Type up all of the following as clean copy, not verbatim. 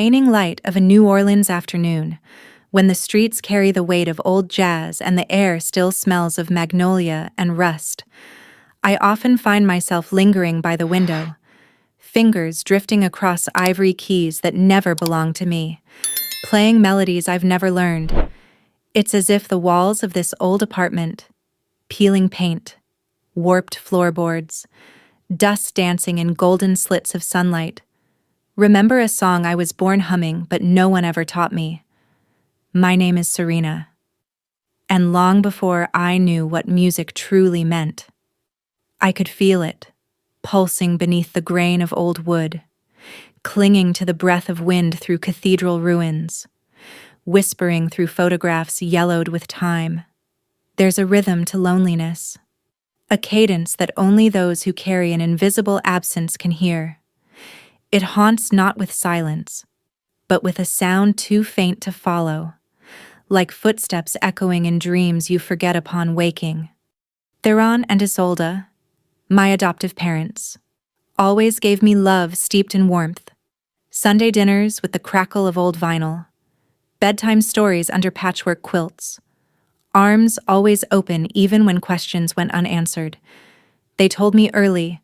waning light of a New Orleans afternoon, when the streets carry the weight of old jazz and the air still smells of magnolia and rust, I often find myself lingering by the window, fingers drifting across ivory keys that never belong to me, playing melodies I've never learned. It's as if the walls of this old apartment, peeling paint, warped floorboards, dust dancing in golden slits of sunlight, remember a song I was born humming but no one ever taught me. My name is Serena. And long before I knew what music truly meant, I could feel it, pulsing beneath the grain of old wood, clinging to the breath of wind through cathedral ruins, whispering through photographs yellowed with time. There's a rhythm to loneliness, a cadence that only those who carry an invisible absence can hear. It haunts not with silence, but with a sound too faint to follow, like footsteps echoing in dreams you forget upon waking. Theron and Isolde, my adoptive parents, always gave me love steeped in warmth. Sunday dinners with the crackle of old vinyl, bedtime stories under patchwork quilts, arms always open even when questions went unanswered. They told me early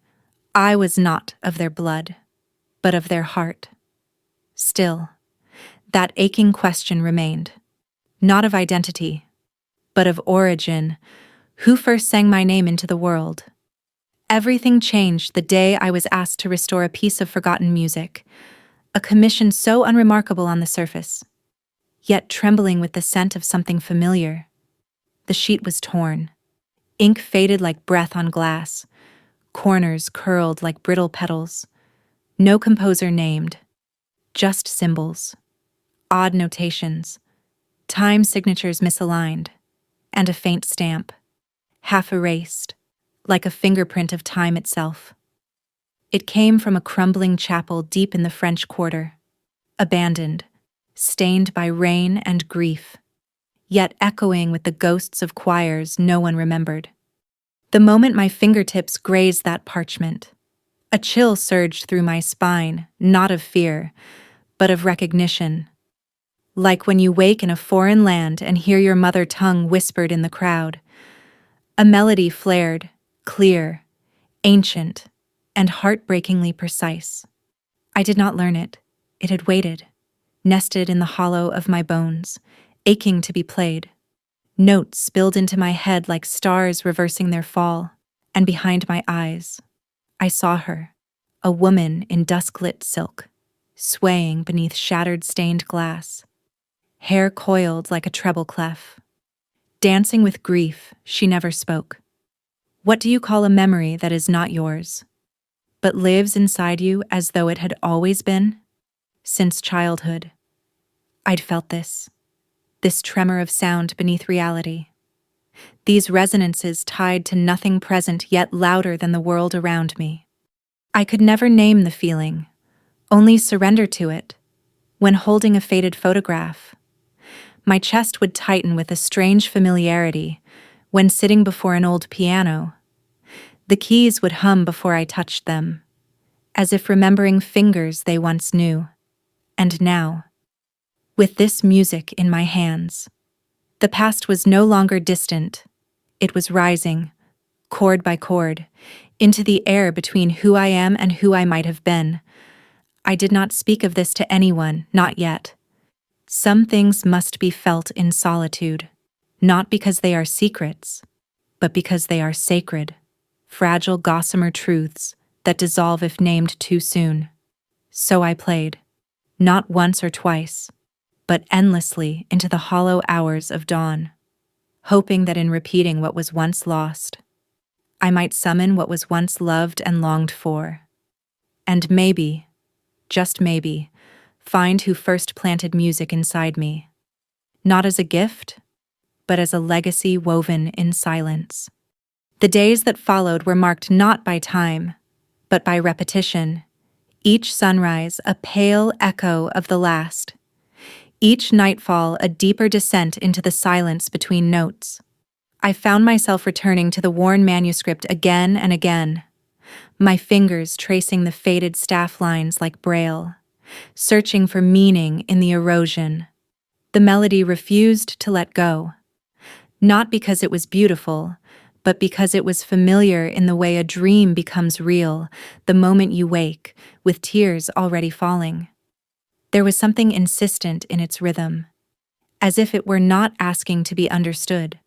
I was not of their blood, but of their heart. Still, that aching question remained, not of identity, but of origin. Who first sang my name into the world? Everything changed the day I was asked to restore a piece of forgotten music, a commission so unremarkable on the surface, yet trembling with the scent of something familiar. The sheet was torn, ink faded like breath on glass, corners curled like brittle petals. No composer named, just symbols, odd notations, time signatures misaligned, and a faint stamp, half erased, like a fingerprint of time itself. It came from a crumbling chapel deep in the French Quarter, abandoned, stained by rain and grief, yet echoing with the ghosts of choirs no one remembered. The moment my fingertips grazed that parchment, a chill surged through my spine, not of fear, but of recognition. Like when you wake in a foreign land and hear your mother tongue whispered in the crowd. A melody flared, clear, ancient, and heartbreakingly precise. I did not learn it. It had waited, nested in the hollow of my bones, aching to be played. Notes spilled into my head like stars reversing their fall, and behind my eyes, I saw her, a woman in dusk-lit silk, swaying beneath shattered stained glass, hair coiled like a treble clef. Dancing with grief, she never spoke. What do you call a memory that is not yours, but lives inside you as though it had always been? Since childhood, I'd felt this tremor of sound beneath reality. These resonances tied to nothing present yet louder than the world around me. I could never name the feeling, only surrender to it. When holding a faded photograph, my chest would tighten with a strange familiarity. When sitting before an old piano, the keys would hum before I touched them, as if remembering fingers they once knew. And now, with this music in my hands, the past was no longer distant. It was rising, chord by chord, into the air between who I am and who I might have been. I did not speak of this to anyone, not yet. Some things must be felt in solitude, not because they are secrets, but because they are sacred, fragile gossamer truths that dissolve if named too soon. So I played, not once or twice, but endlessly into the hollow hours of dawn, hoping that in repeating what was once lost, I might summon what was once loved and longed for, and maybe, just maybe, find who first planted music inside me, not as a gift, but as a legacy woven in silence. The days that followed were marked not by time, but by repetition, each sunrise a pale echo of the last, each nightfall a deeper descent into the silence between notes. I found myself returning to the worn manuscript again and again, my fingers tracing the faded staff lines like braille, searching for meaning in the erosion. The melody refused to let go, not because it was beautiful, but because it was familiar in the way a dream becomes real the moment you wake, with tears already falling. There was something insistent in its rhythm, as if it were not asking to be understood,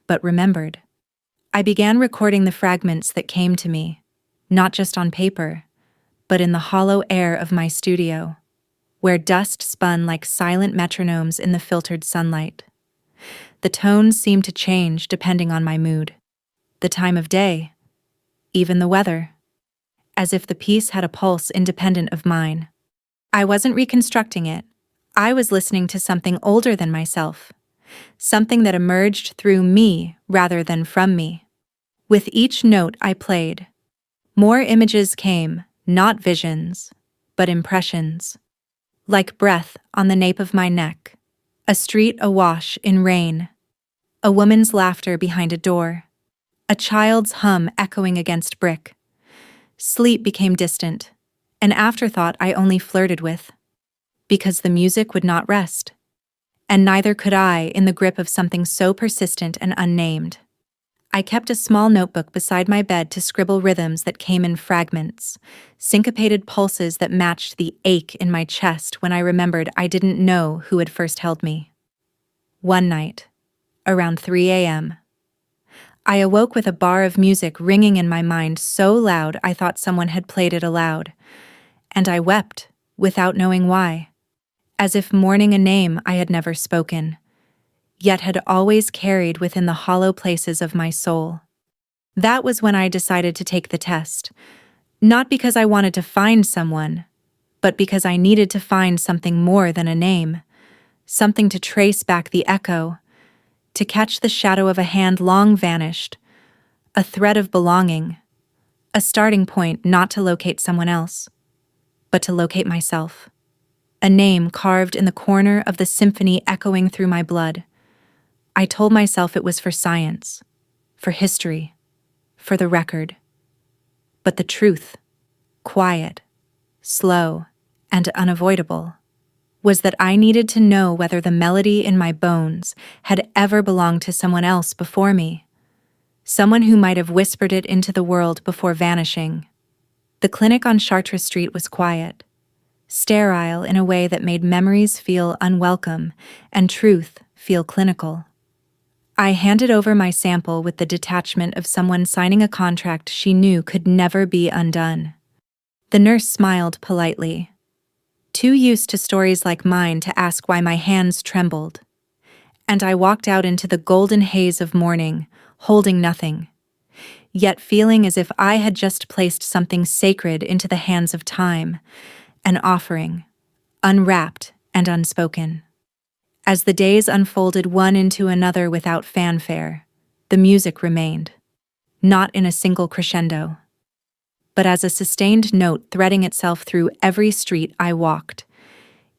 but remembered. I began recording the fragments that came to me, not just on paper, but in the hollow air of my studio, where dust spun like silent metronomes in the filtered sunlight. The tones seemed to change depending on my mood, the time of day, even the weather, as if the piece had a pulse independent of mine. I wasn't reconstructing it. I was listening to something older than myself, something that emerged through me rather than from me. With each note I played, more images came, not visions, but impressions. Like breath on the nape of my neck, a street awash in rain, a woman's laughter behind a door, a child's hum echoing against brick. Sleep became distant, an afterthought I only flirted with, because the music would not rest, and neither could I in the grip of something so persistent and unnamed. I kept a small notebook beside my bed to scribble rhythms that came in fragments, syncopated pulses that matched the ache in my chest when I remembered I didn't know who had first held me. One night, around 3 a.m., I awoke with a bar of music ringing in my mind so loud I thought someone had played it aloud, and I wept without knowing why, as if mourning a name I had never spoken, yet had always carried within the hollow places of my soul. That was when I decided to take the test, not because I wanted to find someone, but because I needed to find something more than a name, something to trace back the echo, to catch the shadow of a hand long vanished, a thread of belonging, a starting point not to locate someone else, but to locate myself. A name carved in the corner of the symphony echoing through my blood. I told myself it was for science, for history, for the record. But the truth, quiet, slow, and unavoidable, was that I needed to know whether the melody in my bones had ever belonged to someone else before me, someone who might have whispered it into the world before vanishing. The clinic on Chartres Street was quiet, sterile in a way that made memories feel unwelcome and truth feel clinical. I handed over my sample with the detachment of someone signing a contract she knew could never be undone. The nurse smiled politely, too used to stories like mine to ask why my hands trembled, and I walked out into the golden haze of morning, holding nothing, yet feeling as if I had just placed something sacred into the hands of time, an offering, unwrapped and unspoken. As the days unfolded one into another without fanfare, the music remained, not in a single crescendo, but as a sustained note threading itself through every street I walked.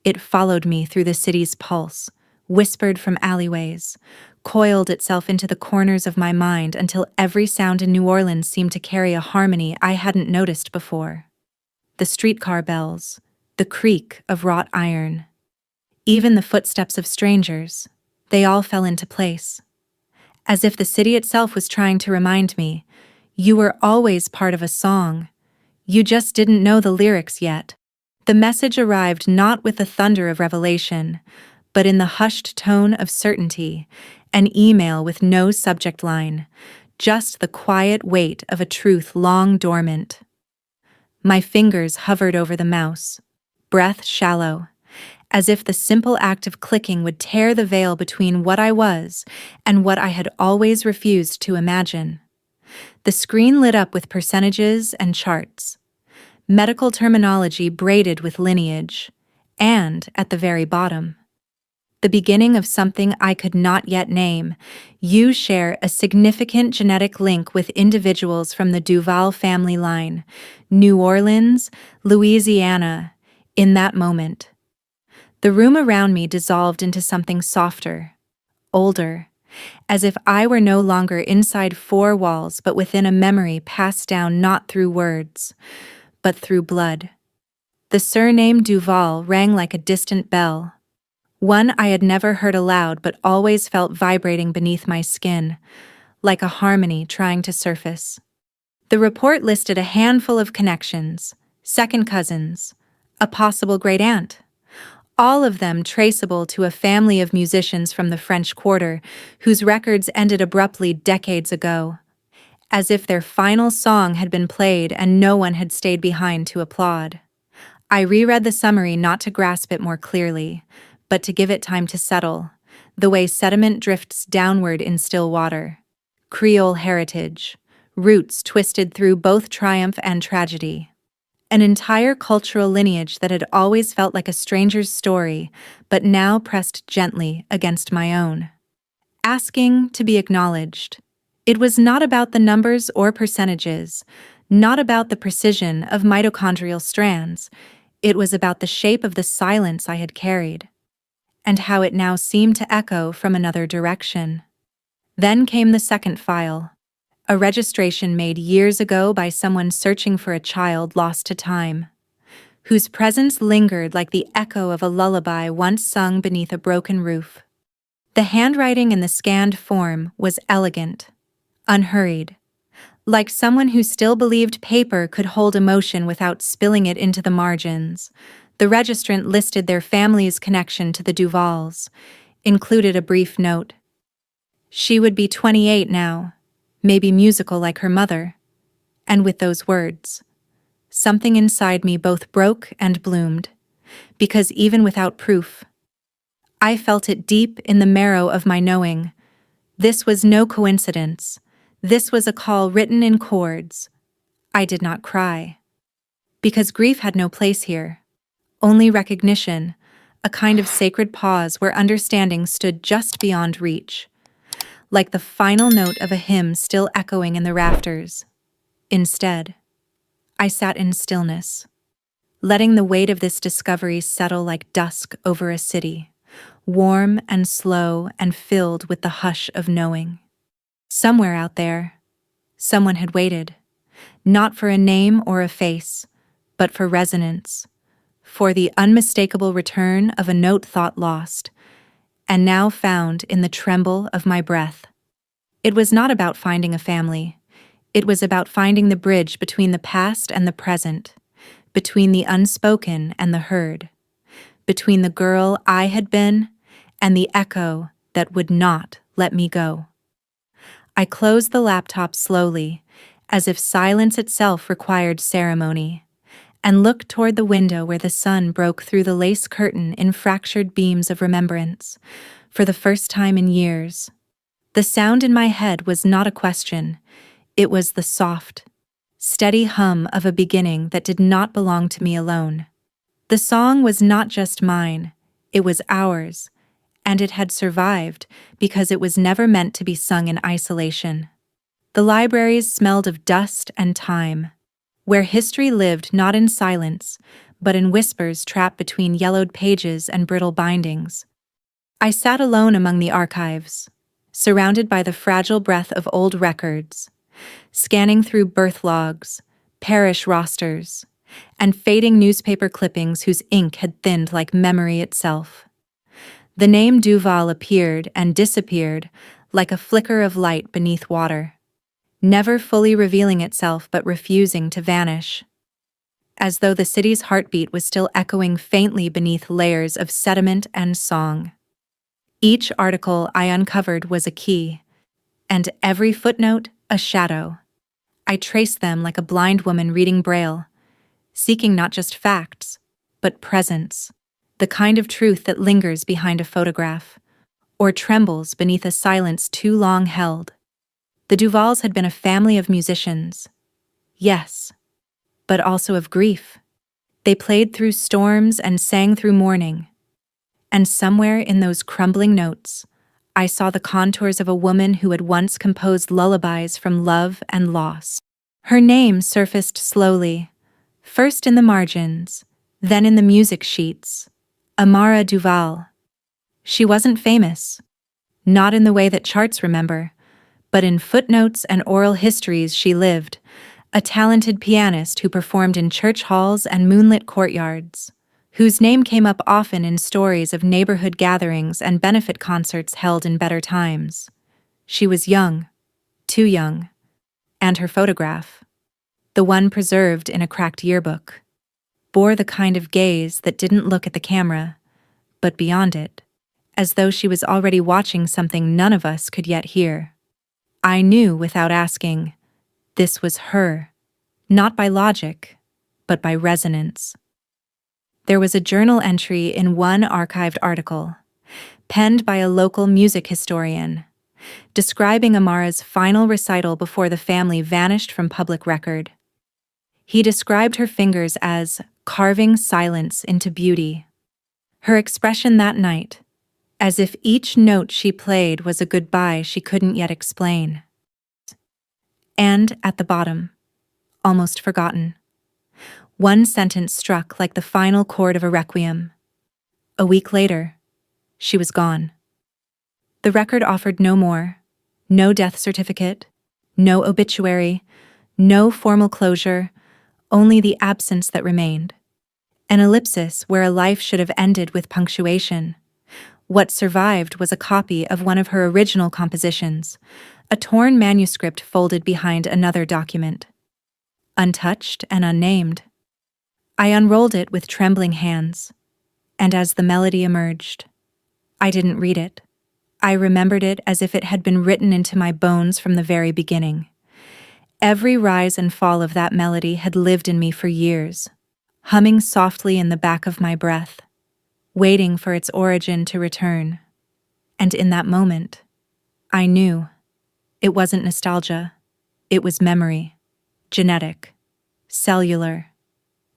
It followed me through the city's pulse, whispered from alleyways, coiled itself into the corners of my mind until every sound in New Orleans seemed to carry a harmony I hadn't noticed before. The streetcar bells, the creak of wrought iron, even the footsteps of strangers, they all fell into place. As if the city itself was trying to remind me, you were always part of a song. You just didn't know the lyrics yet. The message arrived not with the thunder of revelation, but in the hushed tone of certainty, an email with no subject line, just the quiet weight of a truth long dormant. My fingers hovered over the mouse, breath shallow, as if the simple act of clicking would tear the veil between what I was and what I had always refused to imagine. The screen lit up with percentages and charts, medical terminology braided with lineage, and, at the very bottom, the beginning of something I could not yet name. You share a significant genetic link with individuals from the Duval family line, New Orleans, Louisiana. In that moment, the room around me dissolved into something softer, older, as if I were no longer inside four walls but within a memory passed down not through words, but through blood. The surname Duval rang like a distant bell, one I had never heard aloud but always felt vibrating beneath my skin, like a harmony trying to surface. The report listed a handful of connections, second cousins, a possible great-aunt, all of them traceable to a family of musicians from the French Quarter whose records ended abruptly decades ago, as if their final song had been played and no one had stayed behind to applaud. I reread the summary not to grasp it more clearly, but to give it time to settle, the way sediment drifts downward in still water. Creole heritage, roots twisted through both triumph and tragedy. An entire cultural lineage that had always felt like a stranger's story, but now pressed gently against my own. Asking to be acknowledged. It was not about the numbers or percentages, not about the precision of mitochondrial strands. It was about the shape of the silence I had carried, and how it now seemed to echo from another direction. Then came the second file, a registration made years ago by someone searching for a child lost to time, whose presence lingered like the echo of a lullaby once sung beneath a broken roof. The handwriting in the scanned form was elegant, unhurried, like someone who still believed paper could hold emotion without spilling it into the margins. The registrant listed their family's connection to the Duvals, included a brief note. She would be 28 now, maybe musical like her mother. And with those words, something inside me both broke and bloomed, because even without proof, I felt it deep in the marrow of my knowing. This was no coincidence. This was a call written in chords. I did not cry, because grief had no place here. Only recognition, a kind of sacred pause where understanding stood just beyond reach, like the final note of a hymn still echoing in the rafters. Instead, I sat in stillness, letting the weight of this discovery settle like dusk over a city, warm and slow and filled with the hush of knowing. Somewhere out there, someone had waited, not for a name or a face, but for resonance, for the unmistakable return of a note thought lost, and now found in the tremble of my breath. It was not about finding a family. It was about finding the bridge between the past and the present, between the unspoken and the heard, between the girl I had been and the echo that would not let me go. I closed the laptop slowly, as if silence itself required ceremony, and looked toward the window where the sun broke through the lace curtain in fractured beams of remembrance, for the first time in years. The sound in my head was not a question. It was the soft, steady hum of a beginning that did not belong to me alone. The song was not just mine, it was ours, and it had survived because it was never meant to be sung in isolation. The libraries smelled of dust and time, where history lived not in silence, but in whispers trapped between yellowed pages and brittle bindings. I sat alone among the archives, surrounded by the fragile breath of old records, scanning through birth logs, parish rosters, and fading newspaper clippings whose ink had thinned like memory itself. The name Duval appeared and disappeared like a flicker of light beneath water, never fully revealing itself but refusing to vanish, as though the city's heartbeat was still echoing faintly beneath layers of sediment and song. Each article I uncovered was a key, and every footnote a shadow. I traced them like a blind woman reading Braille, seeking not just facts, but presence, the kind of truth that lingers behind a photograph, or trembles beneath a silence too long held. The Duvals had been a family of musicians, yes, but also of grief. They played through storms and sang through mourning, and somewhere in those crumbling notes, I saw the contours of a woman who had once composed lullabies from love and loss. Her name surfaced slowly, first in the margins, then in the music sheets. Amara Duval. She wasn't famous, not in the way that charts remember, but in footnotes and oral histories she lived, a talented pianist who performed in church halls and moonlit courtyards, whose name came up often in stories of neighborhood gatherings and benefit concerts held in better times. She was young, too young, and her photograph, the one preserved in a cracked yearbook, bore the kind of gaze that didn't look at the camera, but beyond it, as though she was already watching something none of us could yet hear. I knew without asking, this was her, not by logic, but by resonance. There was a journal entry in one archived article, penned by a local music historian, describing Amara's final recital before the family vanished from public record. He described her fingers as carving silence into beauty. Her expression that night, as if each note she played was a goodbye she couldn't yet explain. And at the bottom, almost forgotten, one sentence struck like the final chord of a requiem. A week later, she was gone. The record offered no more, no death certificate, no obituary, no formal closure, only the absence that remained. An ellipsis where a life should have ended with punctuation. What survived was a copy of one of her original compositions, a torn manuscript folded behind another document. Untouched and unnamed. I unrolled it with trembling hands, and as the melody emerged, I didn't read it. I remembered it as if it had been written into my bones from the very beginning. Every rise and fall of that melody had lived in me for years, humming softly in the back of my breath, waiting for its origin to return. And in that moment, I knew it wasn't nostalgia, it was memory, genetic, cellular,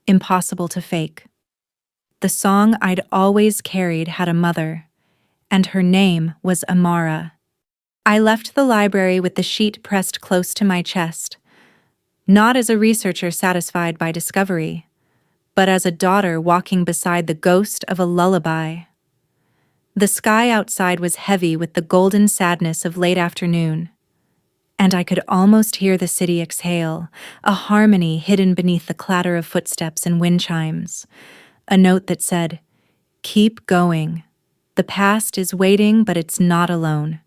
impossible to fake. The song I'd always carried had a mother, and her name was Amara. I left the library with the sheet pressed close to my chest, not as a researcher satisfied by discovery, but as a daughter walking beside the ghost of a lullaby. The sky outside was heavy with the golden sadness of late afternoon, and I could almost hear the city exhale, a harmony hidden beneath the clatter of footsteps and wind chimes, a note that said, "Keep going. The past is waiting, but it's not alone."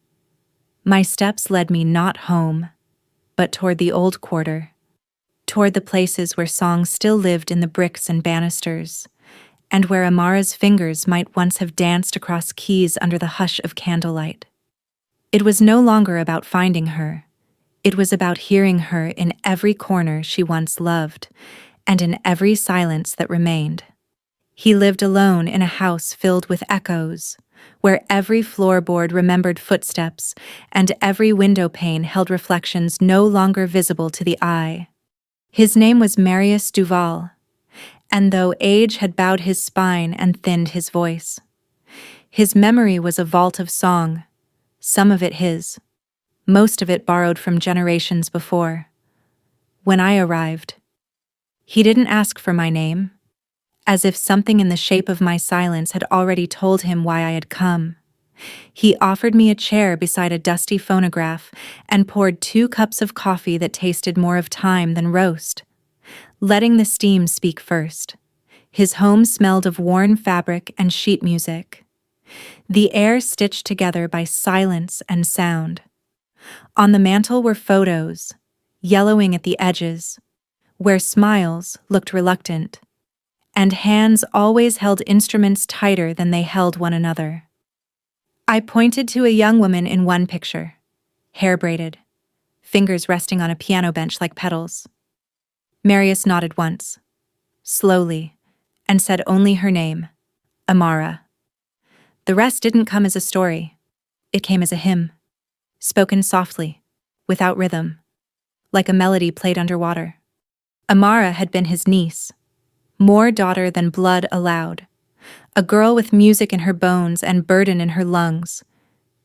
My steps led me not home, but toward the old quarter, toward the places where songs still lived in the bricks and banisters, and where Amara's fingers might once have danced across keys under the hush of candlelight. It was no longer about finding her. It was about hearing her in every corner she once loved, and in every silence that remained. He lived alone in a house filled with echoes, where every floorboard remembered footsteps and every window pane held reflections no longer visible to the eye. His name was Marius Duval, and though age had bowed his spine and thinned his voice, his memory was a vault of song, some of it his, most of it borrowed from generations before. When I arrived, he didn't ask for my name, as if something in the shape of my silence had already told him why I had come. He offered me a chair beside a dusty phonograph and poured 2 cups of coffee that tasted more of time than roast, letting the steam speak first. His home smelled of worn fabric and sheet music, the air stitched together by silence and sound. On the mantel were photos, yellowing at the edges, where smiles looked reluctant, and hands always held instruments tighter than they held one another. I pointed to a young woman in one picture, hair braided, fingers resting on a piano bench like petals. Marius nodded once, slowly, and said only her name, Amara. The rest didn't come as a story. It came as a hymn, spoken softly, without rhythm, like a melody played underwater. Amara had been his niece, more daughter than blood allowed, a girl with music in her bones and burden in her lungs.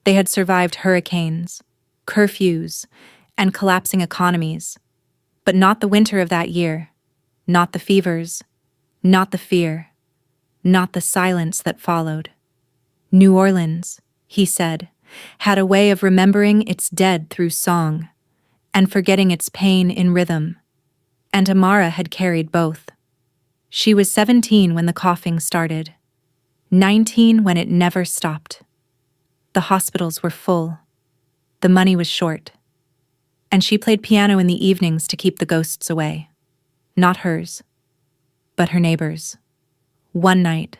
They had survived hurricanes, curfews, and collapsing economies, but not the winter of that year, not the fevers, not the fear, not the silence that followed. New Orleans, he said, had a way of remembering its dead through song, and forgetting its pain in rhythm. And Amara had carried both. She was 17 when the coughing started, 19 when it never stopped. The hospitals were full. The money was short. And she played piano in the evenings to keep the ghosts away. Not hers, but her neighbors. One night,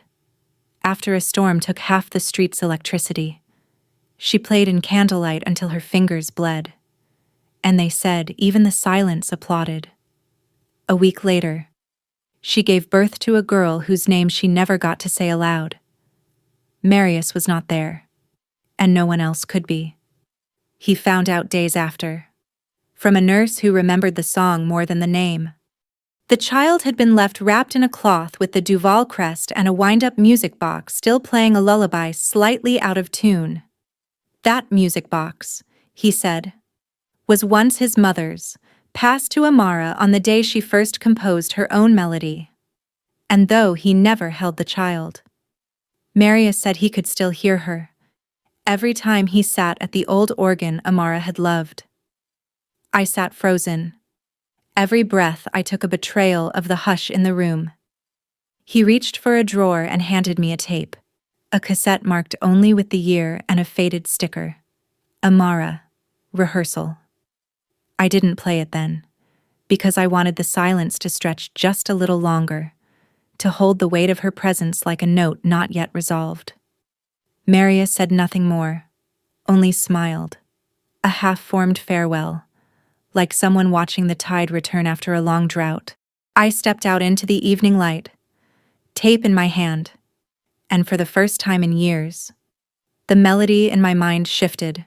after a storm took half the street's electricity, she played in candlelight until her fingers bled. And they said even the silence applauded. A week later, she gave birth to a girl whose name she never got to say aloud. Marius was not there, and no one else could be. He found out days after, from a nurse who remembered the song more than the name. The child had been left wrapped in a cloth with the Duval crest and a wind-up music box still playing a lullaby slightly out of tune. That music box, he said, was once his mother's, passed to Amara on the day she first composed her own melody. And though he never held the child, Marius said he could still hear her, every time he sat at the old organ Amara had loved. I sat frozen. Every breath I took a betrayal of the hush in the room. He reached for a drawer and handed me a tape, a cassette marked only with the year and a faded sticker. Amara, rehearsal. I didn't play it then, because I wanted the silence to stretch just a little longer, to hold the weight of her presence like a note not yet resolved. Marius said nothing more, only smiled, a half-formed farewell, like someone watching the tide return after a long drought. I stepped out into the evening light, tape in my hand, and for the first time in years, the melody in my mind shifted,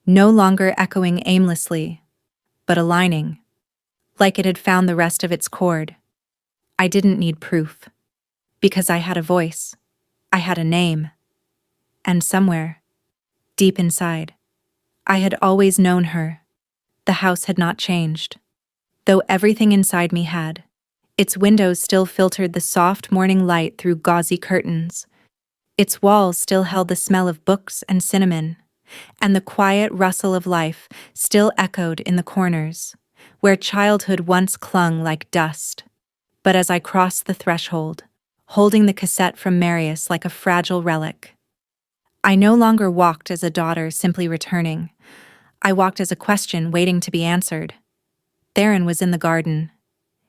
no longer echoing aimlessly, but aligning, like it had found the rest of its chord. I didn't need proof, because I had a voice, I had a name, and somewhere, deep inside, I had always known her. The house had not changed, though everything inside me had. Its windows still filtered the soft morning light through gauzy curtains. Its walls still held the smell of books and cinnamon, and the quiet rustle of life still echoed in the corners, where childhood once clung like dust. But as I crossed the threshold, holding the cassette from Marius like a fragile relic, I no longer walked as a daughter simply returning. I walked as a question waiting to be answered. Theron was in the garden,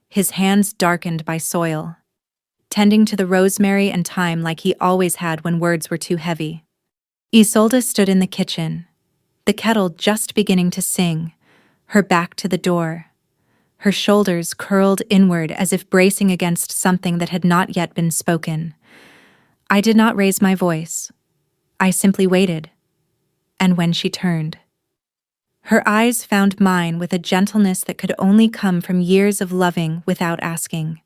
his hands darkened by soil, tending to the rosemary and thyme like he always had when words were too heavy. Isolde stood in the kitchen, the kettle just beginning to sing, her back to the door, her shoulders curled inward as if bracing against something that had not yet been spoken. I did not raise my voice. I simply waited. And when she turned, her eyes found mine with a gentleness that could only come from years of loving without asking.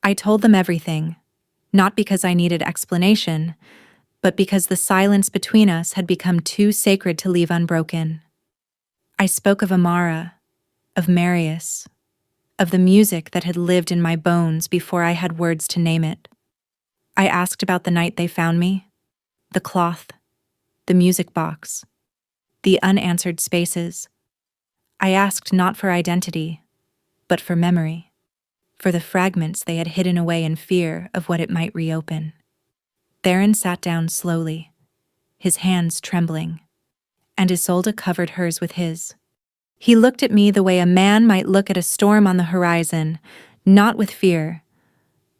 I told them everything, not because I needed explanation, but because the silence between us had become too sacred to leave unbroken. I spoke of Amara, of Marius, of the music that had lived in my bones before I had words to name it. I asked about the night they found me, the cloth, the music box, the unanswered spaces. I asked not for identity, but for memory, for the fragments they had hidden away in fear of what it might reopen. Theron sat down slowly, his hands trembling, and Isolde covered hers with his. He looked at me the way a man might look at a storm on the horizon, not with fear,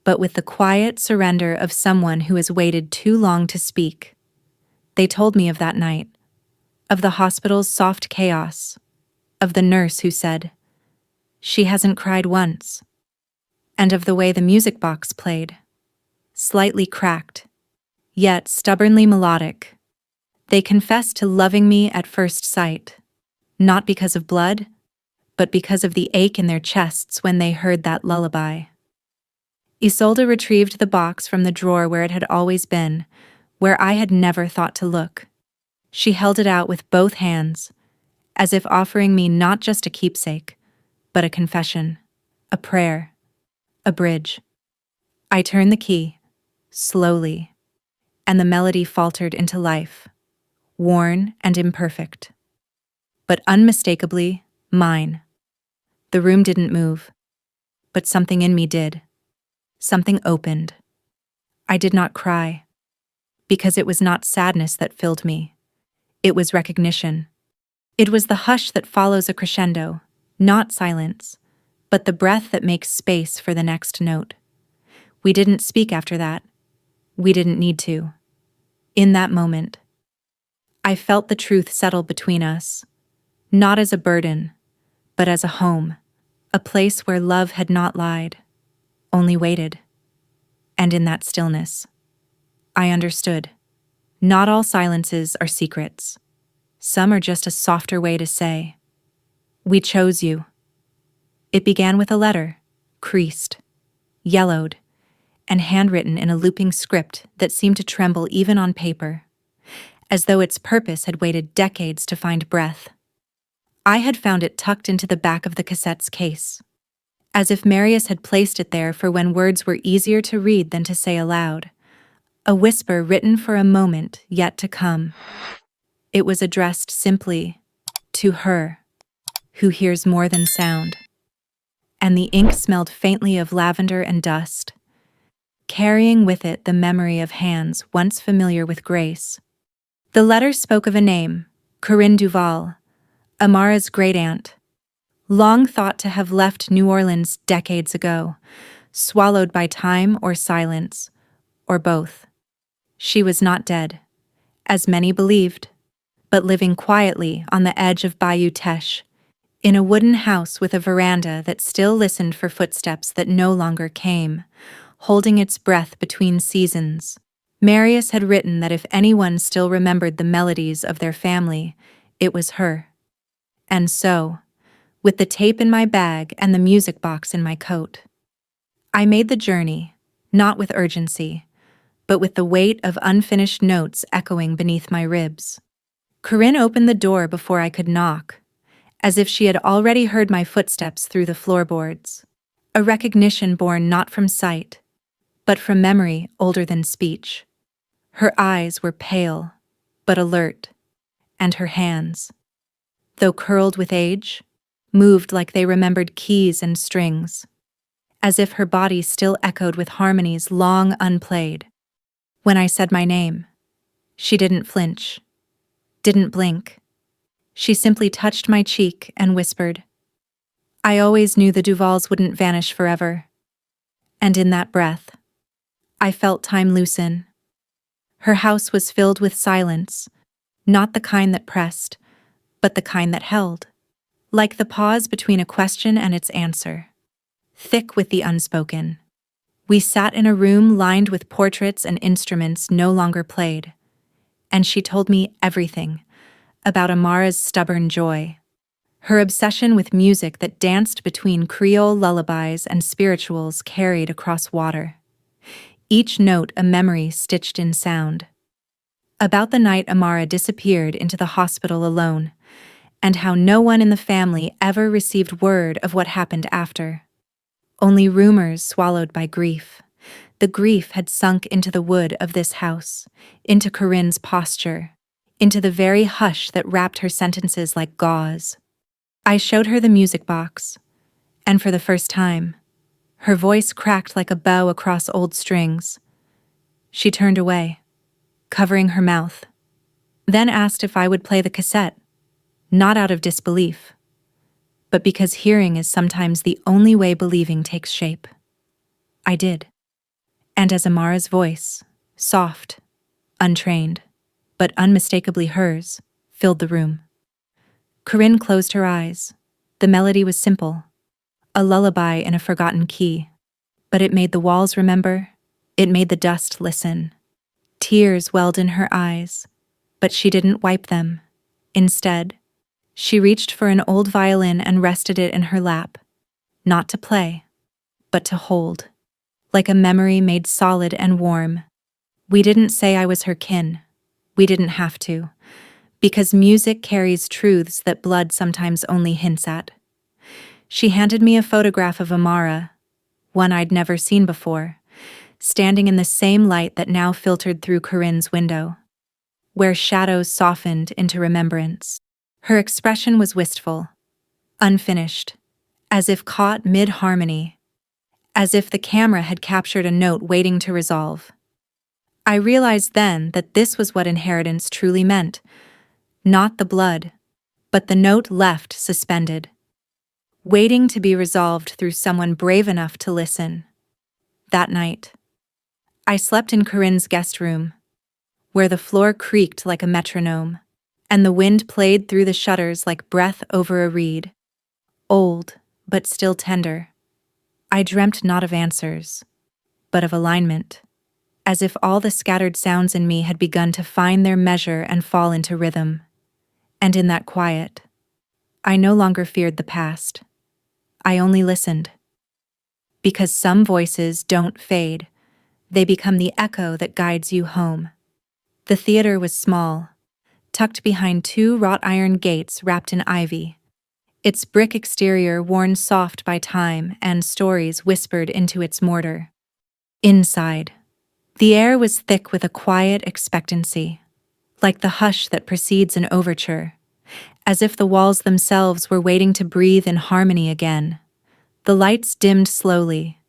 but with the quiet surrender of someone who has waited too long to speak. They told me of that night, of the hospital's soft chaos, of the nurse who said, "She hasn't cried once," and of the way the music box played, slightly cracked, yet stubbornly melodic. They confessed to loving me at first sight, not because of blood, but because of the ache in their chests when they heard that lullaby. Isolde retrieved the box from the drawer where it had always been, where I had never thought to look. She held it out with both hands, as if offering me not just a keepsake, but a confession, a prayer, a bridge. I turned the key, slowly, and the melody faltered into life, worn and imperfect, but unmistakably mine. The room didn't move. but something in me did. Something opened. I did not cry, because it was not sadness that filled me. It was recognition. It was the hush that follows a crescendo, not silence, but the breath that makes space for the next note. We didn't speak after that. We didn't need to. In that moment, I felt the truth settle between us, not as a burden, but as a home, a place where love had not lied, only waited. And in that stillness, I understood. Not all silences are secrets. Some are just a softer way to say, "We chose you." It began with a letter, creased, yellowed, and handwritten in a looping script that seemed to tremble even on paper, as though its purpose had waited decades to find breath. I had found it tucked into the back of the cassette's case, as if Marius had placed it there for when words were easier to read than to say aloud, a whisper written for a moment yet to come. It was addressed simply to her, who hears more than sound. And the ink smelled faintly of lavender and dust, carrying with it the memory of hands once familiar with grace. The letter spoke of a name, Corinne Duval, Amara's great-aunt, long thought to have left New Orleans decades ago, swallowed by time or silence, or both. She was not dead, as many believed, but living quietly on the edge of Bayou Teche, in a wooden house with a veranda that still listened for footsteps that no longer came, holding its breath between seasons. Marius had written that if anyone still remembered the melodies of their family, it was her. And so, with the tape in my bag and the music box in my coat, I made the journey, not with urgency, but with the weight of unfinished notes echoing beneath my ribs. Corinne opened the door before I could knock, as if she had already heard my footsteps through the floorboards, a recognition born not from sight, but from memory older than speech. Her eyes were pale, but alert, and her hands, though curled with age, moved like they remembered keys and strings, as if her body still echoed with harmonies long unplayed. When I said my name, she didn't flinch, didn't blink. She simply touched my cheek and whispered, "I always knew the Duvals wouldn't vanish forever." And in that breath, I felt time loosen. Her house was filled with silence, not the kind that pressed, but the kind that held, like the pause between a question and its answer, thick with the unspoken. We sat in a room lined with portraits and instruments no longer played, and she told me everything about Amara's stubborn joy, her obsession with music that danced between Creole lullabies and spirituals carried across water, each note a memory stitched in sound. About the night Amara disappeared into the hospital alone, and how no one in the family ever received word of what happened after. Only rumors swallowed by grief. The grief had sunk into the wood of this house, into Corinne's posture, into the very hush that wrapped her sentences like gauze. I showed her the music box, and for the first time, her voice cracked like a bow across old strings. She turned away, covering her mouth, then asked if I would play the cassette, not out of disbelief, but because hearing is sometimes the only way believing takes shape. I did. And as Amara's voice, soft, untrained, but unmistakably hers, filled the room, Corinne closed her eyes. The melody was simple, a lullaby in a forgotten key, but it made the walls remember, it made the dust listen. Tears welled in her eyes, but she didn't wipe them. Instead, she reached for an old violin and rested it in her lap, not to play, but to hold, like a memory made solid and warm. We didn't say I was her kin. We didn't have to, because music carries truths that blood sometimes only hints at. She handed me a photograph of Amara, one I'd never seen before, standing in the same light that now filtered through Corinne's window, where shadows softened into remembrance. Her expression was wistful, unfinished, as if caught mid-harmony, as if the camera had captured a note waiting to resolve. I realized then that this was what inheritance truly meant. Not the blood, but the note left suspended, waiting to be resolved through someone brave enough to listen. That night, I slept in Corinne's guest room, where the floor creaked like a metronome, and the wind played through the shutters like breath over a reed. Old, but still tender. I dreamt not of answers, but of alignment, as if all the scattered sounds in me had begun to find their measure and fall into rhythm. And in that quiet, I no longer feared the past. I only listened. Because some voices don't fade, they become the echo that guides you home. The theater was small, tucked behind two wrought iron gates wrapped in ivy, its brick exterior worn soft by time and stories whispered into its mortar. Inside, the air was thick with a quiet expectancy, like the hush that precedes an overture, as if the walls themselves were waiting to breathe in harmony again. The lights dimmed slowly,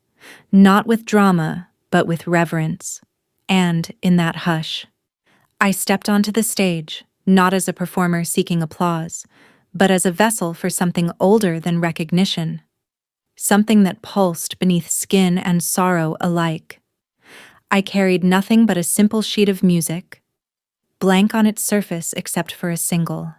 not with drama, but with reverence. And, in that hush, I stepped onto the stage, not as a performer seeking applause, but as a vessel for something older than recognition. Something that pulsed beneath skin and sorrow alike. I carried nothing but a simple sheet of music, blank on its surface except for a single,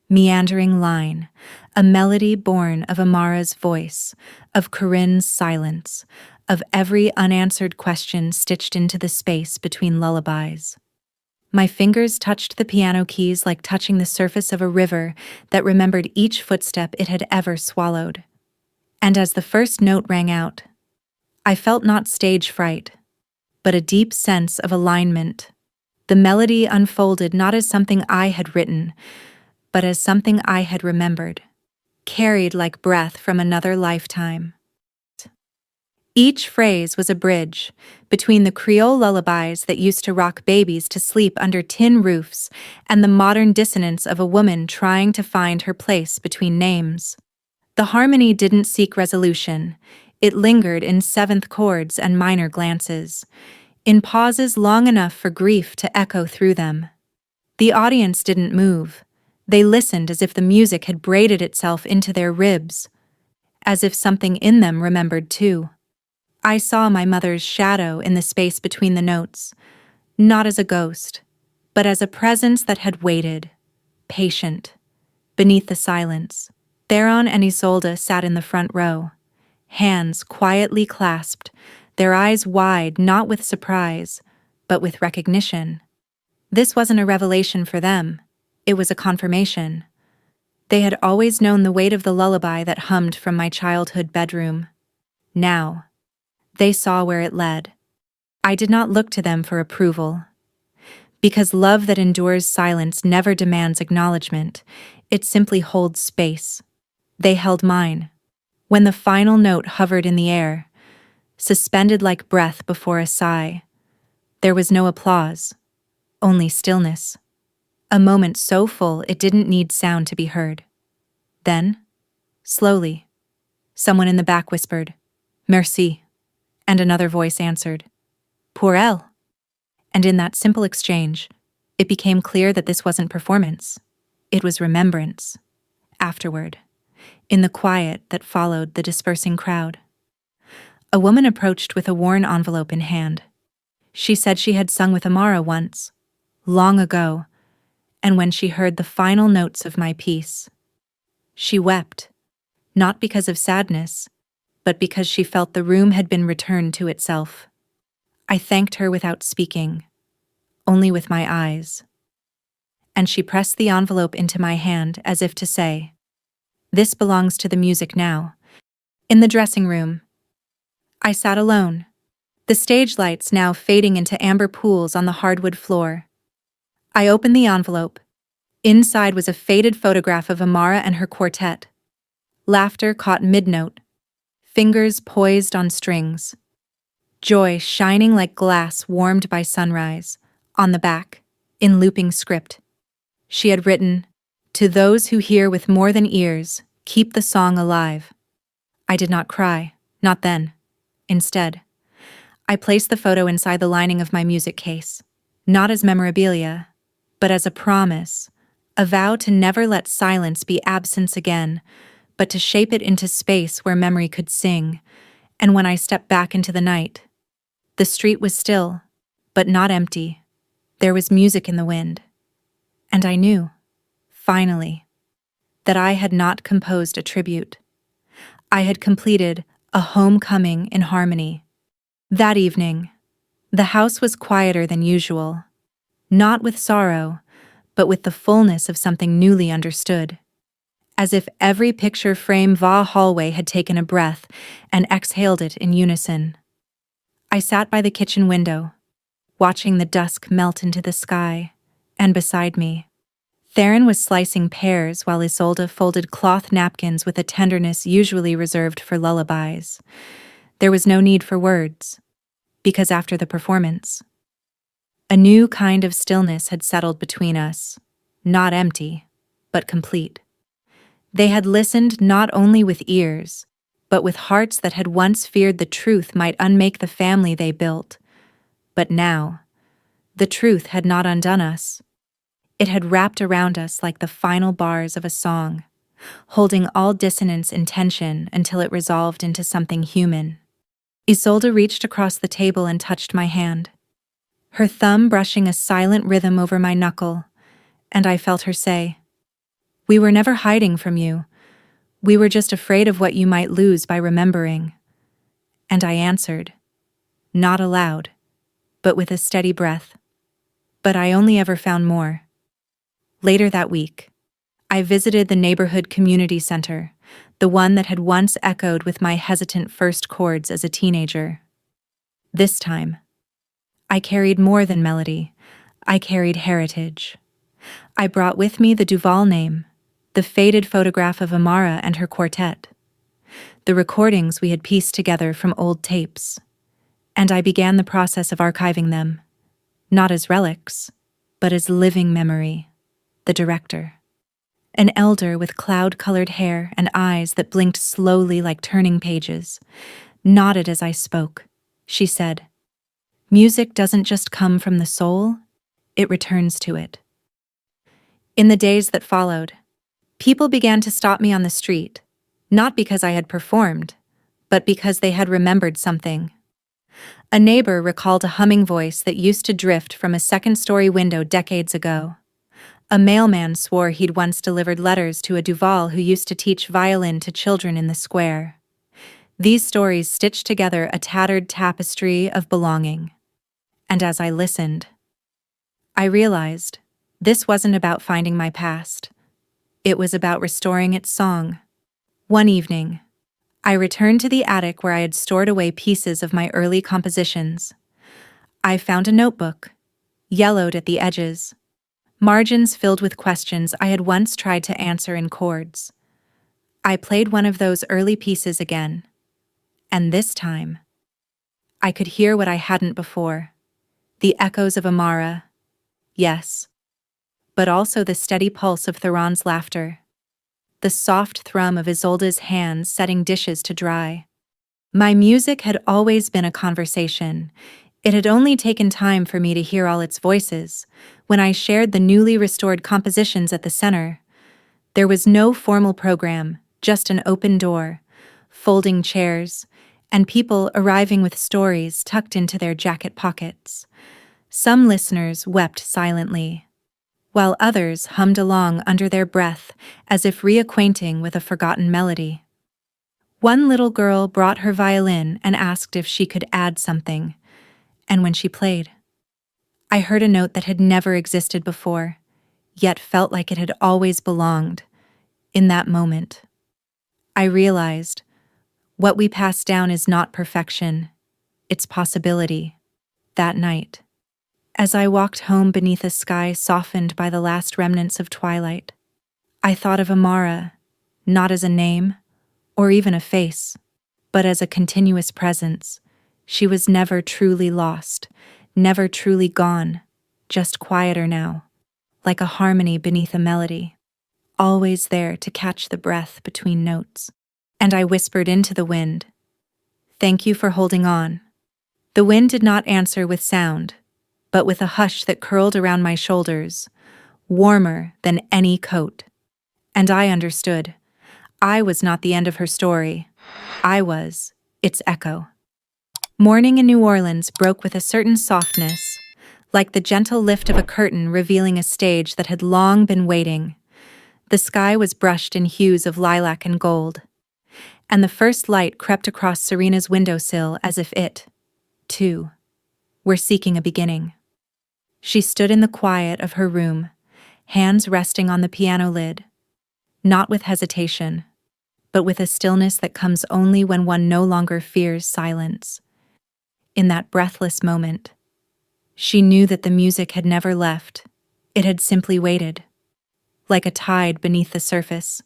meandering line, a melody born of Amara's voice, of Corinne's silence, of every unanswered question stitched into the space between lullabies. My fingers touched the piano keys like touching the surface of a river that remembered each footstep it had ever swallowed. And as the first note rang out, I felt not stage fright, but a deep sense of alignment. The melody unfolded not as something I had written, but as something I had remembered, carried like breath from another lifetime. Each phrase was a bridge between the Creole lullabies that used to rock babies to sleep under tin roofs and the modern dissonance of a woman trying to find her place between names. The harmony didn't seek resolution. It lingered in seventh chords and minor glances, in pauses long enough for grief to echo through them. The audience didn't move. They listened as if the music had braided itself into their ribs, as if something in them remembered too. I saw my mother's shadow in the space between the notes, not as a ghost, but as a presence that had waited, patient, beneath the silence. Theron and Isolde sat in the front row, hands quietly clasped, their eyes wide not with surprise, but with recognition. This wasn't a revelation for them, it was a confirmation. They had always known the weight of the lullaby that hummed from my childhood bedroom. Now, they saw where it led. I did not look to them for approval. Because love that endures silence never demands acknowledgement, it simply holds space. They held mine. When the final note hovered in the air, suspended like breath before a sigh, there was no applause, only stillness. A moment so full it didn't need sound to be heard. Then, slowly, someone in the back whispered, "Merci," and another voice answered, "Pour elle." And in that simple exchange, it became clear that this wasn't performance. It was remembrance. Afterward, in the quiet that followed the dispersing crowd, a woman approached with a worn envelope in hand. She said she had sung with Amara once, long ago, and when she heard the final notes of my piece, she wept, not because of sadness, but because she felt the room had been returned to itself. I thanked her without speaking, only with my eyes. And she pressed the envelope into my hand as if to say, "This belongs to the music now." In the dressing room, I sat alone, the stage lights now fading into amber pools on the hardwood floor. I opened the envelope. Inside was a faded photograph of Amara and her quartet. Laughter caught mid-note, fingers poised on strings. Joy shining like glass warmed by sunrise. On the back, in looping script, she had written, "To those who hear with more than ears, keep the song alive." I did not cry, not then. Instead, I placed the photo inside the lining of my music case, not as memorabilia, but as a promise, a vow to never let silence be absence again, but to shape it into space where memory could sing. And when I stepped back into the night, the street was still, but not empty. There was music in the wind. And I knew, finally, that I had not composed a tribute. I had completed a homecoming in harmony. That evening, the house was quieter than usual, not with sorrow, but with the fullness of something newly understood. As if every picture frame va hallway had taken a breath and exhaled it in unison. I sat by the kitchen window, watching the dusk melt into the sky, and beside me, Theron was slicing pears while Isolde folded cloth napkins with a tenderness usually reserved for lullabies. There was no need for words, because after the performance, a new kind of stillness had settled between us, not empty, but complete. They had listened not only with ears, but with hearts that had once feared the truth might unmake the family they built. But now, the truth had not undone us. It had wrapped around us like the final bars of a song, holding all dissonance in tension until it resolved into something human. Isolde reached across the table and touched my hand, her thumb brushing a silent rhythm over my knuckle, and I felt her say, "We were never hiding from you. We were just afraid of what you might lose by remembering." And I answered, not aloud, but with a steady breath, "But I only ever found more." Later that week, I visited the neighborhood community center, the one that had once echoed with my hesitant first chords as a teenager. This time, I carried more than melody. I carried heritage. I brought with me the Duval name, the faded photograph of Amara and her quartet, the recordings we had pieced together from old tapes, and I began the process of archiving them, not as relics, but as living memory. The director, an elder with cloud-colored hair and eyes that blinked slowly like turning pages, nodded as I spoke. She said, "Music doesn't just come from the soul, it returns to it." In the days that followed, people began to stop me on the street, not because I had performed, but because they had remembered something. A neighbor recalled a humming voice that used to drift from a second-story window decades ago. A mailman swore he'd once delivered letters to a Duval who used to teach violin to children in the square. These stories stitched together a tattered tapestry of belonging. And as I listened, I realized this wasn't about finding my past. It was about restoring its song. One evening, I returned to the attic where I had stored away pieces of my early compositions. I found a notebook, yellowed at the edges, margins filled with questions I had once tried to answer in chords. I played one of those early pieces again, and this time, I could hear what I hadn't before, the echoes of Amara, yes, but also the steady pulse of Theron's laughter, the soft thrum of Isolde's hands setting dishes to dry. My music had always been a conversation. It had only taken time for me to hear all its voices. When I shared the newly restored compositions at the center, there was no formal program, just an open door, folding chairs, and people arriving with stories tucked into their jacket pockets. Some listeners wept silently, while others hummed along under their breath as if reacquainting with a forgotten melody. One little girl brought her violin and asked if she could add something, and when she played, I heard a note that had never existed before, yet felt like it had always belonged. In that moment, I realized what we pass down is not perfection, it's possibility. That night, as I walked home beneath a sky softened by the last remnants of twilight, I thought of Amara, not as a name or even a face, but as a continuous presence. She was never truly lost, never truly gone, just quieter now, like a harmony beneath a melody, always there to catch the breath between notes. And I whispered into the wind, Thank you for holding on. The wind did not answer with sound, but with a hush that curled around my shoulders, warmer than any coat. And I understood. I was not the end of her story. I was its echo. Morning in New Orleans broke with a certain softness, like the gentle lift of a curtain revealing a stage that had long been waiting. The sky was brushed in hues of lilac and gold, and the first light crept across Serena's windowsill as if it, too, were seeking a beginning. She stood in the quiet of her room, hands resting on the piano lid, not with hesitation, but with a stillness that comes only when one no longer fears silence. In that breathless moment, she knew that the music had never left. It had simply waited, like a tide beneath the surface,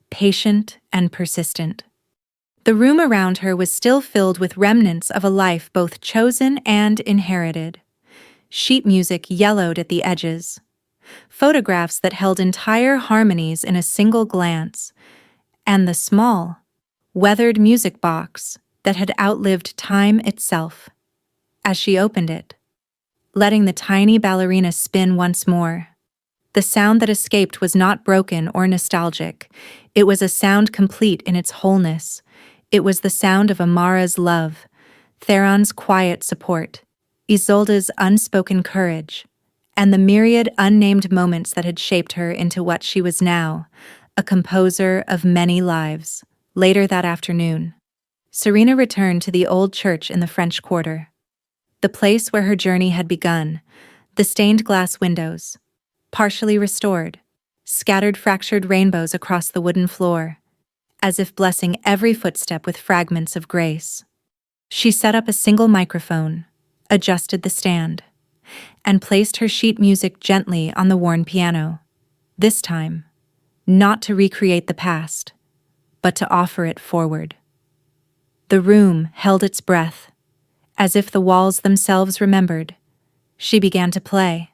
patient and persistent. The room around her was still filled with remnants of a life both chosen and inherited. Sheet music yellowed at the edges, photographs that held entire harmonies in a single glance, and the small, weathered music box that had outlived time itself. As she opened it, letting the tiny ballerina spin once more, the sound that escaped was not broken or nostalgic. It was a sound complete in its wholeness. It was the sound of Amara's love, Theron's quiet support, Isolde's unspoken courage, and the myriad unnamed moments that had shaped her into what she was now, a composer of many lives. Later that afternoon, Serena returned to the old church in the French Quarter. The place where her journey had begun, the stained glass windows, partially restored, scattered fractured rainbows across the wooden floor, as if blessing every footstep with fragments of grace. She set up a single microphone, adjusted the stand, and placed her sheet music gently on the worn piano. This time, not to recreate the past, but to offer it forward. The room held its breath, as if the walls themselves remembered. She began to play,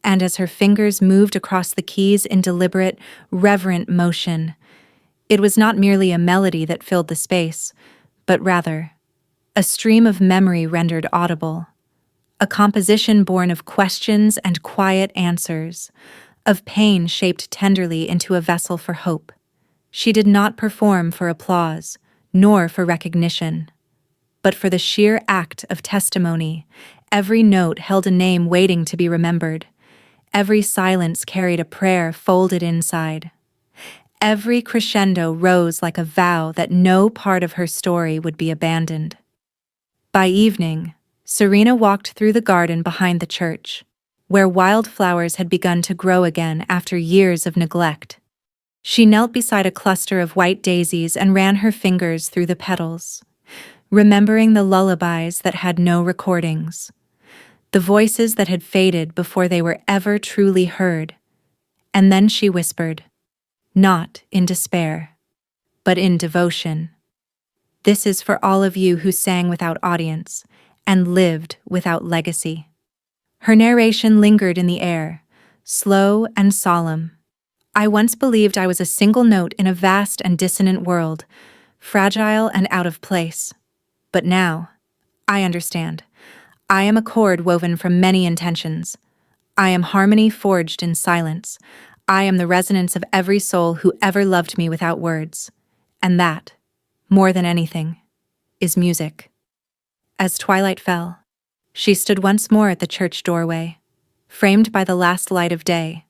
and as her fingers moved across the keys in deliberate, reverent motion, it was not merely a melody that filled the space, but rather a stream of memory rendered audible, a composition born of questions and quiet answers, of pain shaped tenderly into a vessel for hope. She did not perform for applause, nor for recognition, but for the sheer act of testimony. Every note held a name waiting to be remembered. Every silence carried a prayer folded inside. Every crescendo rose like a vow that no part of her story would be abandoned. By evening, Serena walked through the garden behind the church, where wildflowers had begun to grow again after years of neglect. She knelt beside a cluster of white daisies and ran her fingers through the petals, remembering the lullabies that had no recordings, the voices that had faded before they were ever truly heard. And then she whispered, not in despair, but in devotion, "This is for all of you who sang without audience and lived without legacy." Her narration lingered in the air, slow and solemn. I once believed I was a single note in a vast and dissonant world, fragile and out of place. But now, I understand. I am a chord woven from many intentions. I am harmony forged in silence. I am the resonance of every soul who ever loved me without words. And that, more than anything, is music. As twilight fell, she stood once more at the church doorway, framed by the last light of day.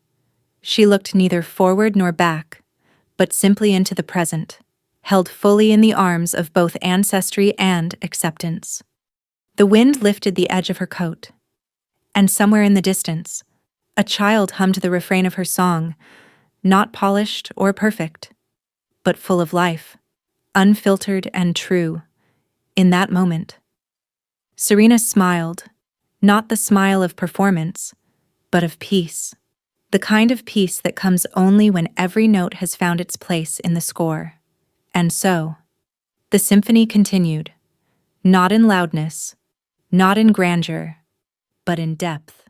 She looked neither forward nor back, but simply into the present, held fully in the arms of both ancestry and acceptance. The wind lifted the edge of her coat, and somewhere in the distance, a child hummed the refrain of her song, not polished or perfect, but full of life, unfiltered and true. In that moment, Serena smiled, not the smile of performance, but of peace, the kind of peace that comes only when every note has found its place in the score. And so, the symphony continued, not in loudness, not in grandeur, but in depth.